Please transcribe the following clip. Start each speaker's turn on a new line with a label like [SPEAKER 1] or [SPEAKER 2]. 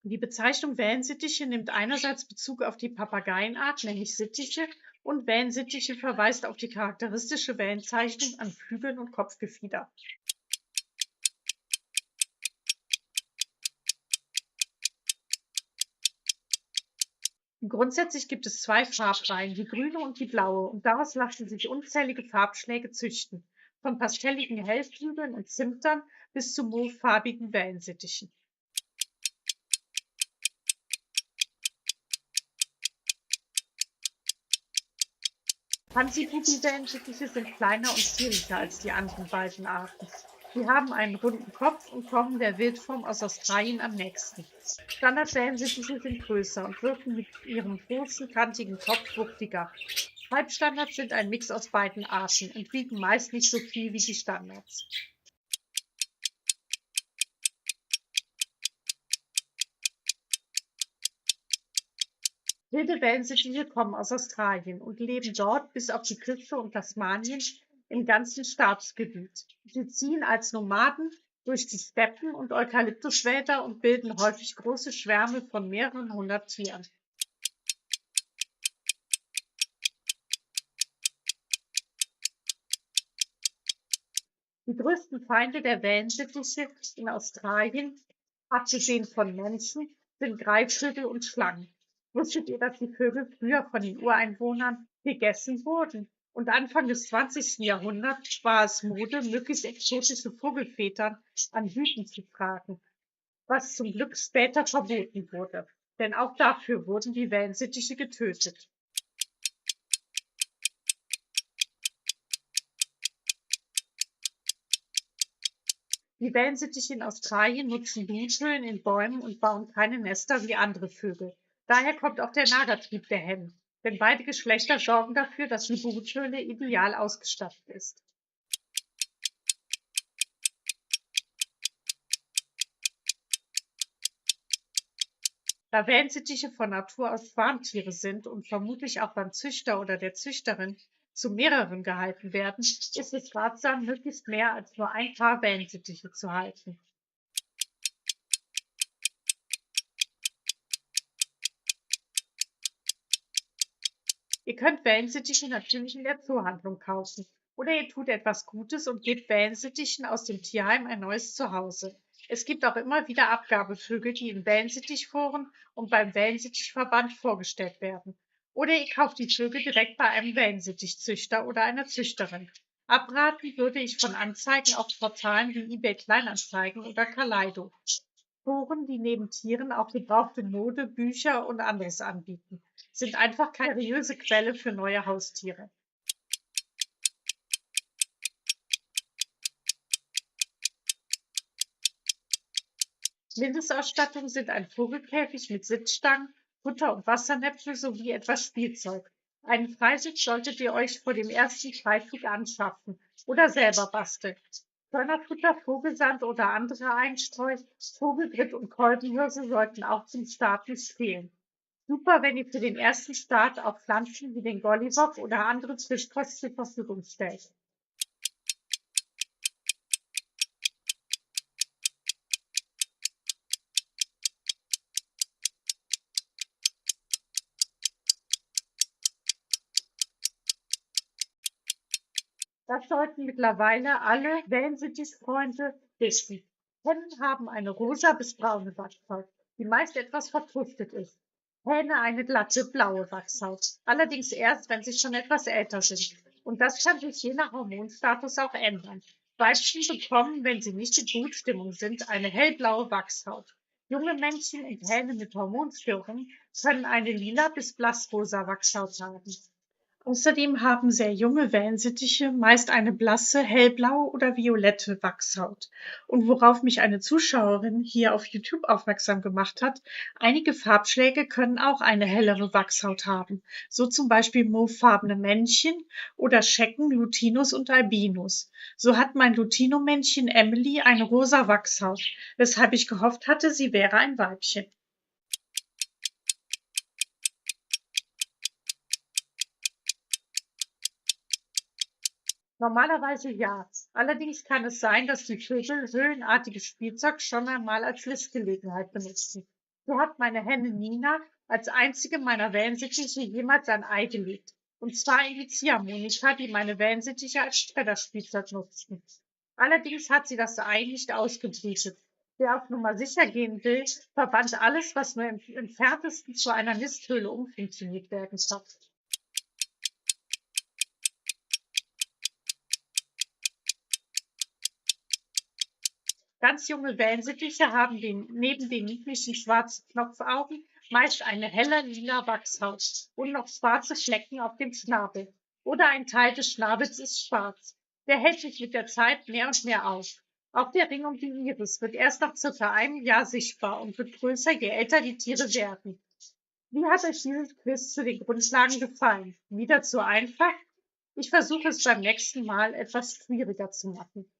[SPEAKER 1] Die Bezeichnung Wellensittiche nimmt einerseits Bezug auf die Papageienart, nämlich Sittiche, und Wellensittiche verweist auf die charakteristische Wellenzeichnung an Flügeln und Kopfgefieder. Grundsätzlich gibt es zwei Farbreihen, die grüne und die blaue, und daraus lassen sich unzählige Farbschläge züchten, von pastelligen Hellflügeln und Zimtern bis zu mauvefarbigen Wellensittichen. Pansy-Bubi-Wellensittiche sind kleiner und zierlicher als die anderen beiden Arten. Sie haben einen runden Kopf und kommen der Wildform aus Australien am nächsten. Standard-Wellensittiche sind größer und wirken mit ihrem großen, kantigen Kopf wuchtiger. Halbstandards sind ein Mix aus beiden Arten und wiegen meist nicht so viel wie die Standards. Wilde Wellensittiche kommen aus Australien und leben dort bis auf die Küste und Tasmanien im ganzen Staatsgebiet. Sie ziehen als Nomaden durch die Steppen und Eukalyptuswälder und bilden häufig große Schwärme von mehreren hundert Tieren. Die größten Feinde der Wellensittiche in Australien, abgesehen von Menschen, sind Greifvögel und Schlangen. Wusstet ihr, dass die Vögel früher von den Ureinwohnern gegessen wurden? Und Anfang des 20. Jahrhunderts war es Mode, möglichst exotische Vogelfedern an Hüten zu tragen, was zum Glück später verboten wurde. Denn auch dafür wurden die Wellensittiche getötet. Die Wellensittiche in Australien nutzen Bruthöhlen in Bäumen und bauen keine Nester wie andere Vögel. Daher kommt auch der Nagertrieb der Hennen, denn beide Geschlechter sorgen dafür, dass die Bruthöhle ideal ausgestattet ist. Da Wellensittiche von Natur aus Schwarmtiere sind und vermutlich auch beim Züchter oder der Züchterin zu mehreren gehalten werden, ist es ratsam, möglichst mehr als nur ein Paar Wellensittiche zu halten. Ihr könnt Wellensittiche natürlich in der Zoohandlung kaufen. Oder ihr tut etwas Gutes und gebt Wellensittichen aus dem Tierheim ein neues Zuhause. Es gibt auch immer wieder Abgabevögel, die in Wellensittichforen und beim Wellensittichverband vorgestellt werden. Oder ihr kauft die Vögel direkt bei einem Wellensittichzüchter oder einer Züchterin. Abraten würde ich von Anzeigen auf Portalen wie eBay Kleinanzeigen oder Kaleido. Foren, die neben Tieren auch gebrauchte Mode, Bücher und anderes anbieten, sind einfach keine seriöse Quelle für neue Haustiere. Mindestausstattung sind ein Vogelkäfig mit Sitzstangen, Futter und Wassernäpfe sowie etwas Spielzeug. Einen Freisitz solltet ihr euch vor dem ersten Freiflug anschaffen oder selber basteln. Körnerfutter, Vogelsand oder andere Einstreu, Vogelgritt und Kolbenhirse sollten auch zum Start nicht fehlen. Super, wenn ihr für den ersten Start auch Pflanzen wie den Golliwog oder andere Frischkost zur Verfügung stellt. Das sollten mittlerweile alle Wellensittichfreunde wissen. Hennen haben eine rosa bis braune Wachshaut, die meist etwas verkrustet ist. Hähne eine glatte blaue Wachshaut, allerdings erst, wenn sie schon etwas älter sind. Und das kann sich je nach Hormonstatus auch ändern. Weibchen bekommen, wenn sie nicht in Brutstimmung sind, eine hellblaue Wachshaut. Junge Männchen und Hähne mit Hormonstörungen können eine lila bis blassrosa Wachshaut haben. Außerdem haben sehr junge Wellensittiche meist eine blasse, hellblaue oder violette Wachshaut. Und worauf mich eine Zuschauerin hier auf YouTube aufmerksam gemacht hat, einige Farbschläge können auch eine hellere Wachshaut haben, so zum Beispiel mauvefarbene Männchen oder Schecken, Lutinus und Albinus. So hat mein Lutino-Männchen Emily eine rosa Wachshaut, weshalb ich gehofft hatte, sie wäre ein Weibchen. Normalerweise ja. Allerdings kann es sein, dass die Vögel höhlenartiges Spielzeug schon einmal als Listgelegenheit benutzen. So hat meine Henne Nina als einzige meiner Wellensittiche jemals ein Ei gelegt. Und zwar in die Ziehharmonika, die meine Wellensittiche als Spreaderspielzeug nutzten. Allerdings hat sie das Ei nicht ausgebrütet. Wer auf Nummer sicher gehen will, verbannt alles, was nur im entferntesten zu einer Nisthöhle umfunktioniert werden kann. Ganz junge Wellensittiche haben neben den niedlichen schwarzen Knopfaugen meist eine helle lila Wachshaut und noch schwarze Flecken auf dem Schnabel. Oder ein Teil des Schnabels ist schwarz. Der hält sich mit der Zeit mehr und mehr auf. Auch der Ring um die Iris wird erst nach circa einem Jahr sichtbar und wird größer, je älter die Tiere werden. Wie hat euch dieses Quiz zu den Grundlagen gefallen? Wieder zu einfach? Ich versuche es beim nächsten Mal etwas schwieriger zu machen.